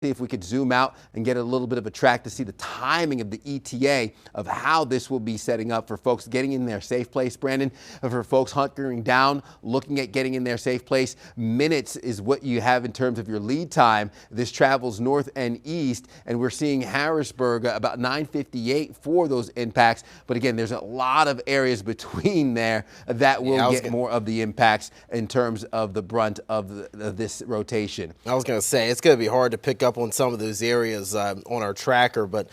See if we could zoom out and get a little bit of a track to see the timing of the ETA of how this will be setting up for folks getting in their safe place, Brandon, and for folks hunkering down, looking at getting in their safe place. Minutes is what you have in terms of your lead time. This travels north and east, and we're seeing Harrisburg about 9:58 for those impacts. But again, there's a lot of areas between there that will get more of the impacts in terms of the brunt of this rotation. I was going to say, it's going to be hard to pick up on some of those areas on our tracker, but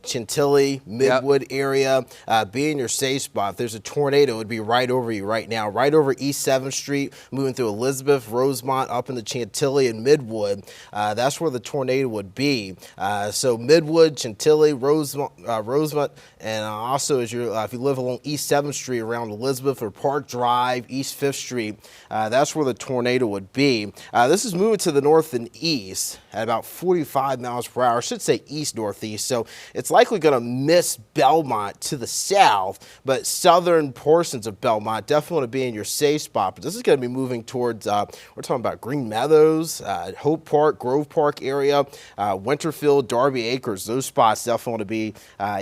Chantilly, Midwood area, being your safe spot. If there's a tornado, it would be right over you right now, right over East 7th Street, moving through Elizabeth, Rosemont, up into Chantilly and Midwood. That's where the tornado would be. So Midwood, Chantilly, Rosemont, and also as if you live along East 7th Street around Elizabeth or Park Drive, East 5th Street, that's where the tornado would be. This is moving to the north and east at about 45 miles per hour. I should say east-northeast. So it's likely going to miss Belmont to the south, but southern portions of Belmont definitely want to be in your safe spot. But this is going to be moving towards, we're talking about Green Meadows, Hope Park, Grove Park area, Winterfield, Darby Acres. Those spots definitely want to be,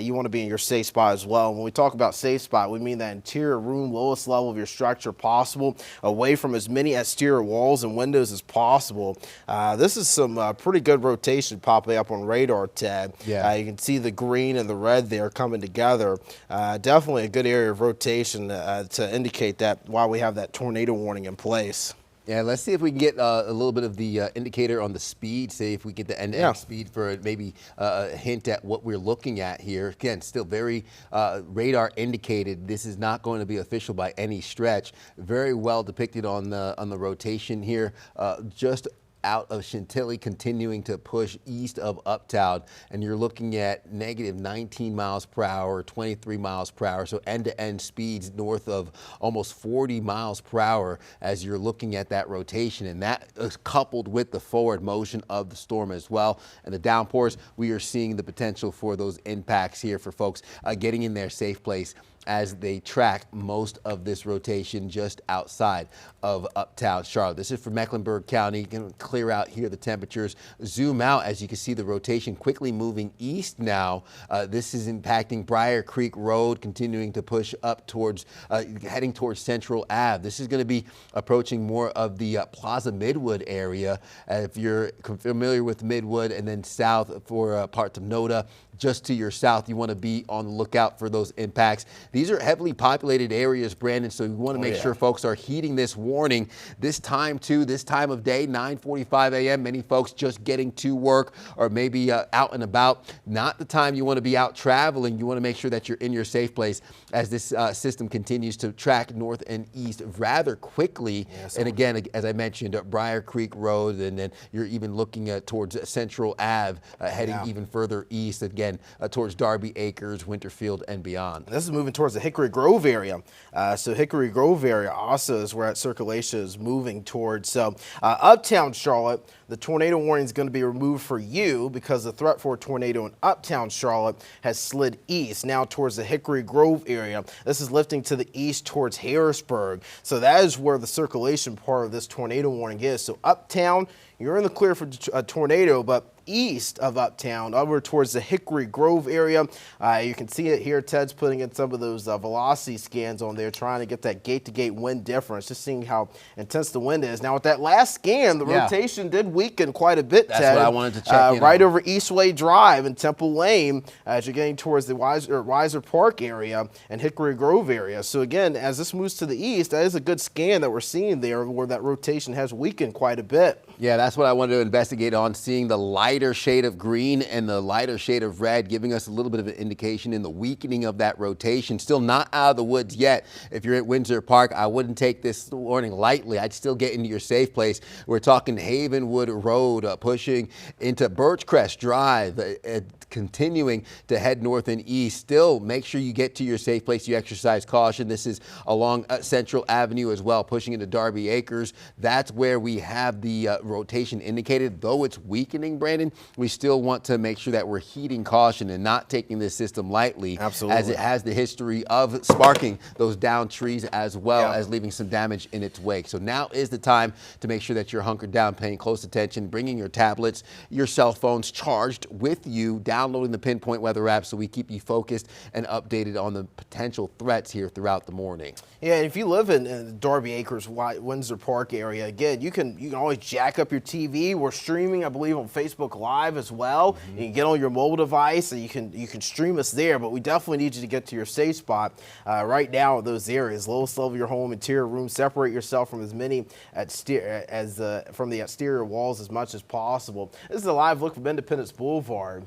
you want to be in your safe spot as well. When we talk about safe spot, we mean that interior room, lowest level of your structure possible, away from as many exterior walls and windows as possible. This is some pretty good rotation popping up on radar, Ted. Yeah. You can see the green and the red there coming together. Definitely a good area of rotation to indicate that while we have that tornado warning in place. Yeah, let's see if we can get a little bit of the indicator on the speed, see if we get the end-to-end speed for maybe a hint at what we're looking at here. Again, still very radar indicated. This is not going to be official by any stretch. Very well depicted on the rotation here. Just out of Chantilly, continuing to push east of Uptown, and you're looking at negative 19 miles per hour, 23 miles per hour, so end-to-end speeds north of almost 40 miles per hour as you're looking at that rotation, and that is coupled with the forward motion of the storm as well. And the downpours, we are seeing the potential for those impacts here for folks getting in their safe place as they track most of this rotation just outside of Uptown Charlotte. This is for Mecklenburg County. Going to clear out here the temperatures. Zoom out as you can see the rotation quickly moving east now. This is impacting Briar Creek Road, continuing to push up towards, heading towards Central Ave. This is going to be approaching more of the Plaza Midwood area. If you're familiar with Midwood, and then south for parts of Noda, just to your south, you want to be on the lookout for those impacts. These are heavily populated areas, Brandon, so you want to make sure folks are heeding this warning. This time, too, this time of day, 9:45 a.m., many folks just getting to work or maybe out and about. Not the time you want to be out traveling. You want to make sure that you're in your safe place as this system continues to track north and east rather quickly. And again, as I mentioned, Briar Creek Road, and then you're even looking towards Central Ave, heading even further east, again, towards Darby Acres, Winterfield, and beyond. This is moving towards the Hickory Grove area. So Hickory Grove area also is where that circulation is moving towards. So Uptown Charlotte, the tornado warning is going to be removed for you because the threat for a tornado in Uptown Charlotte has slid east now towards the Hickory Grove area. This is lifting to the east towards Harrisburg. So that is where the circulation part of this tornado warning is. So Uptown, you're in the clear for a tornado, but east of Uptown, over towards the Hickory Grove area. You can see it here. Ted's putting in some of those velocity scans on there, trying to get that gate-to-gate wind difference, just seeing how intense the wind is. Now, with that last scan, the rotation did weaken quite a bit, Ted. That's what I wanted to check in right on. over Eastway Drive and Temple Lane as you're getting towards the Weiser Park area and Hickory Grove area. So, again, as this moves to the east, that is a good scan that we're seeing there where that rotation has weakened quite a bit. Yeah, that's what I wanted to investigate on, seeing the lighter shade of green and the lighter shade of red, giving us a little bit of an indication in the weakening of that rotation. Still not out of the woods yet. If you're at Windsor Park, I wouldn't take this warning lightly. I'd still get into your safe place. We're talking Havenwood Road, pushing into Birchcrest Drive, continuing to head north and east. Still, make sure you get to your safe place. You exercise caution. This is along Central Avenue as well, pushing into Darby Acres. That's where we have the rotation indicated, though it's weakening, Brandon, we still want to make sure that we're heeding caution and not taking this system lightly. Absolutely. As it has the history of sparking those downed trees as well as leaving some damage in its wake. So now is the time to make sure that you're hunkered down, paying close attention, bringing your tablets, your cell phones charged with you, downloading the Pinpoint Weather app so we keep you focused and updated on the potential threats here throughout the morning. Yeah, and if you live in Darby Acres, Windsor Park area, again, you can always jack up your TV. We're streaming, I believe, on Facebook Live as well. You can get on your mobile device and you can stream us there. But we definitely need you to get to your safe spot right now in those areas. Lowest level of your home, interior room. Separate yourself from as many from the exterior walls as much as possible. This is a live look from Independence Boulevard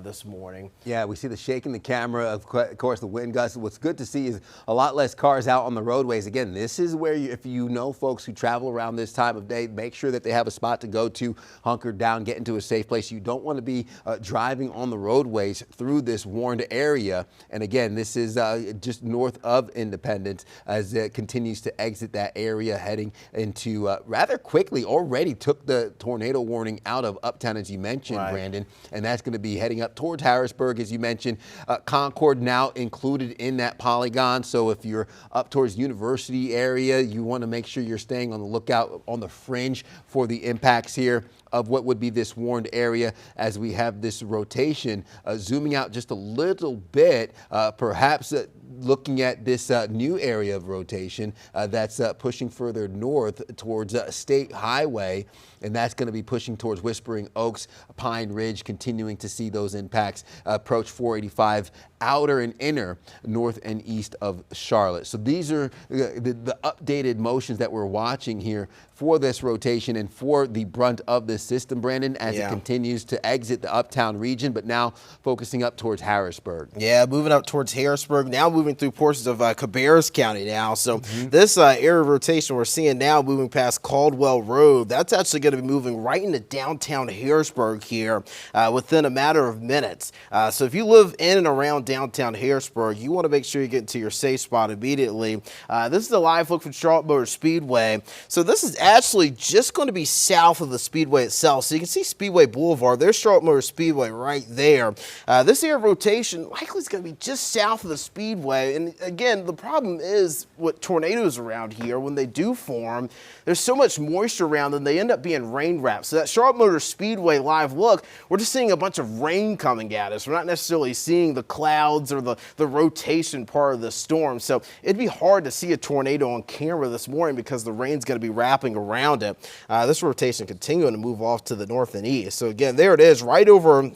this morning. Yeah, we see the shake in the camera, of course, the wind gusts. What's good to see is a lot less cars out on the roadways. Again, this is where, if you know folks who travel around this time of day, make sure that they have a spot to go to, hunker down, get into a safe place. You don't want to be driving on the roadways through this warned area. And again, this is just north of Independence as it continues to exit that area, heading into rather quickly already took the tornado warning out of Uptown, as you mentioned, Brandon, and that's going to be heading up towards Harrisburg, as you mentioned. Concord now included in that polygon. So if you're up towards University area, you want to make sure you're staying on the lookout on the fringe for the impacts here of what would be this warned area as we have this rotation. Zooming out just a little bit, perhaps looking at this new area of rotation that's pushing further north towards State Highway, and that's going to be pushing towards Whispering Oaks, Pine Ridge, continuing to see those impacts approach 485 outer and inner, north and east of Charlotte. So these are the updated motions that we're watching here for this rotation and for the brunt of this system, Brandon, as it continues to exit the Uptown region, but now focusing up towards Harrisburg. Yeah, moving up towards Harrisburg, now moving through portions of Cabarrus County now. So this area of rotation we're seeing now moving past Caldwell Road, that's actually going to be moving right into downtown Harrisburg here within a matter of minutes. So if you live in and around downtown Harrisburg, you want to make sure you get to your safe spot immediately. This is a live look from Charlotte Motor Speedway. So this is actually just going to be south of the Speedway itself. So you can see Speedway Boulevard. There's Charlotte Motor Speedway right there. This area of rotation likely is going to be just south of the Speedway. And again, the problem is with tornadoes around here, when they do form, there's so much moisture around them, they end up being rain wrapped. So that Charlotte Motor Speedway live look, we're just seeing a bunch of rain coming at us. We're not necessarily seeing the clouds or the rotation part of the storm. So it'd be hard to see a tornado on camera this morning because the rain's going to be wrapping around it. This rotation continuing to move off to the north and east. So again, there it is, right over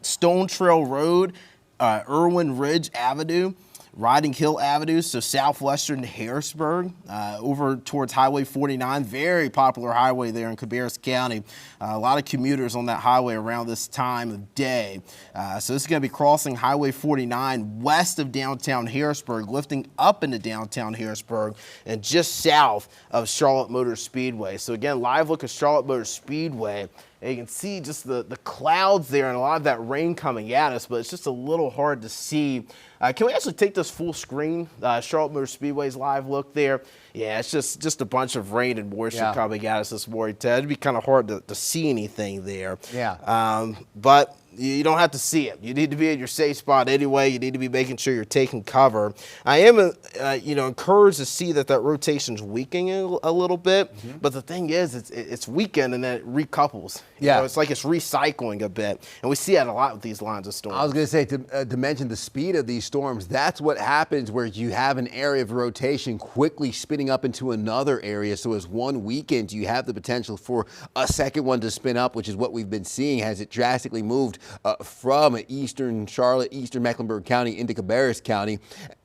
Stone Trail Road, Irwin Ridge Avenue, Riding Hill Avenue, so southwestern Harrisburg, over towards Highway 49, very popular highway there in Cabarrus County. A lot of commuters on that highway around this time of day. So this is going to be crossing Highway 49 west of downtown Harrisburg, lifting up into downtown Harrisburg, and just south of Charlotte Motor Speedway. So again, live look at Charlotte Motor Speedway. And you can see just the clouds there and a lot of that rain coming at us, but it's just a little hard to see. Can we actually take this full screen? Charlotte Motor Speedway's live look there. Yeah, it's just a bunch of rain and moisture coming at us this morning, Ted. It'd be kind of hard to see anything there. Yeah. But you don't have to see it. You need to be at your safe spot anyway. You need to be making sure you're taking cover. I am, encouraged to see that rotation's weakening a little bit. But the thing is, it's weakened and then it recouples. You know, it's like it's recycling a bit, and we see that a lot with these lines of storms. I was going to say to mention the speed of these storms. That's what happens where you have an area of rotation quickly spinning up into another area. So as one weekend, you have the potential for a second one to spin up, which is what we've been seeing as it drastically moved from eastern Charlotte, eastern Mecklenburg County into Cabarrus County.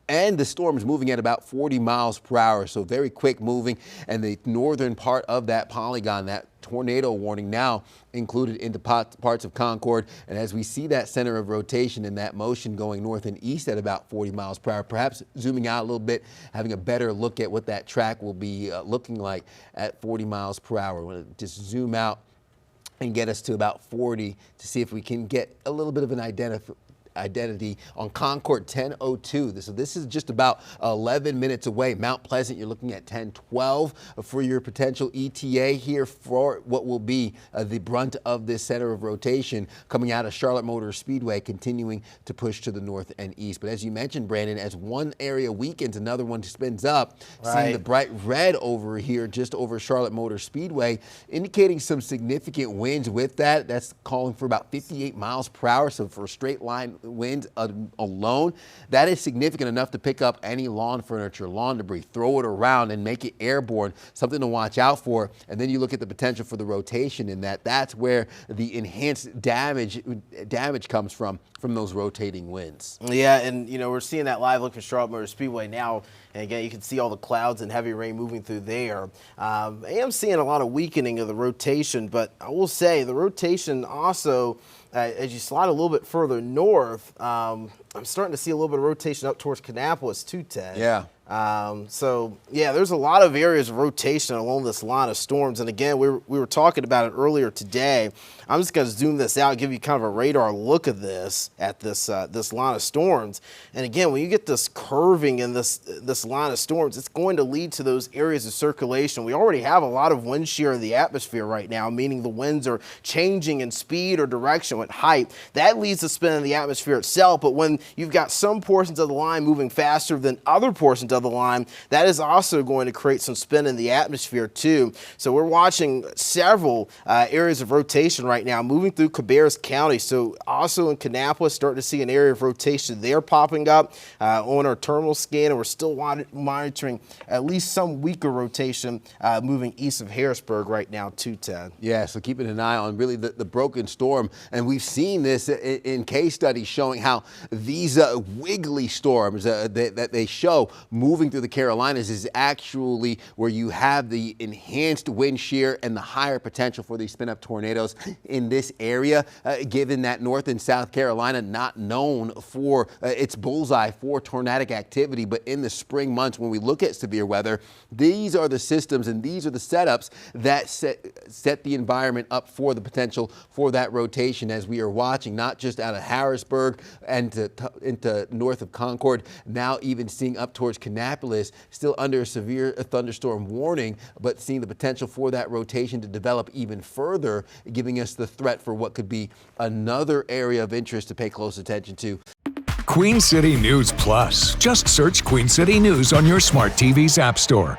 And the storm is moving at about 40 miles per hour, so very quick moving. And the northern part of that polygon, that tornado warning now included into parts of Concord. And as we see that center of rotation and that motion going north and east at about 40 miles per hour, perhaps zooming out a little bit, having a better look at what that track will be looking like at 40 miles per hour. We'll just zoom out and get us to about 40 to see if we can get a little bit of an identity on Concord 1002. So this is just about 11 minutes away. Mount Pleasant, you're looking at 1012 for your potential ETA here for what will be the brunt of this center of rotation coming out of Charlotte Motor Speedway, continuing to push to the north and east. But as you mentioned, Brandon, as one area weakens, another one spins up. Right. Seeing the bright red over here just over Charlotte Motor Speedway, indicating some significant winds with that. That's calling for about 58 miles per hour. So for straight line winds alone, that is significant enough to pick up any lawn furniture, lawn debris, throw it around and make it airborne, something to watch out for. And then you look at the potential for the rotation in that. That's where the enhanced damage comes from those rotating winds. Yeah, and we're seeing that live look at Charlotte Motor Speedway now. And again, you can see all the clouds and heavy rain moving through there. I am seeing a lot of weakening of the rotation, but I will say the rotation also, as you slide a little bit further north, I'm starting to see a little bit of rotation up towards Kannapolis too, Ted. Yeah. So yeah, there's a lot of areas of rotation along this line of storms. And again, we were talking about it earlier today. I'm just going to zoom this out, give you kind of a radar look of this this line of storms. And again, when you get this curving in this line of storms, it's going to lead to those areas of circulation. We already have a lot of wind shear in the atmosphere right now, meaning the winds are changing in speed or direction with height. That leads to spin in the atmosphere itself. But when you've got some portions of the line moving faster than other portions of the line, that is also going to create some spin in the atmosphere too. So we're watching several areas of rotation right now moving through Cabarrus County. So also in Kannapolis, starting to see an area of rotation there popping up on our terminal scan, and we're still monitoring at least some weaker rotation moving east of Harrisburg right now too, Ted. Yeah, so keeping an eye on really the broken storm, and we've seen this in case studies showing how these wiggly storms that they show moving through the Carolinas is actually where you have the enhanced wind shear and the higher potential for these spin-up tornadoes in this area, given that North and South Carolina not known for its bullseye for tornadic activity. But in the spring months, when we look at severe weather, these are the systems and these are the setups that set the environment up for the potential for that rotation, as we are watching not just out of Harrisburg and into north of Concord, now even seeing up towards Kannapolis, still under a severe thunderstorm warning, but seeing the potential for that rotation to develop even further, giving us the threat for what could be another area of interest to pay close attention to. Queen City News Plus. Just search Queen City News on your smart TV's app store.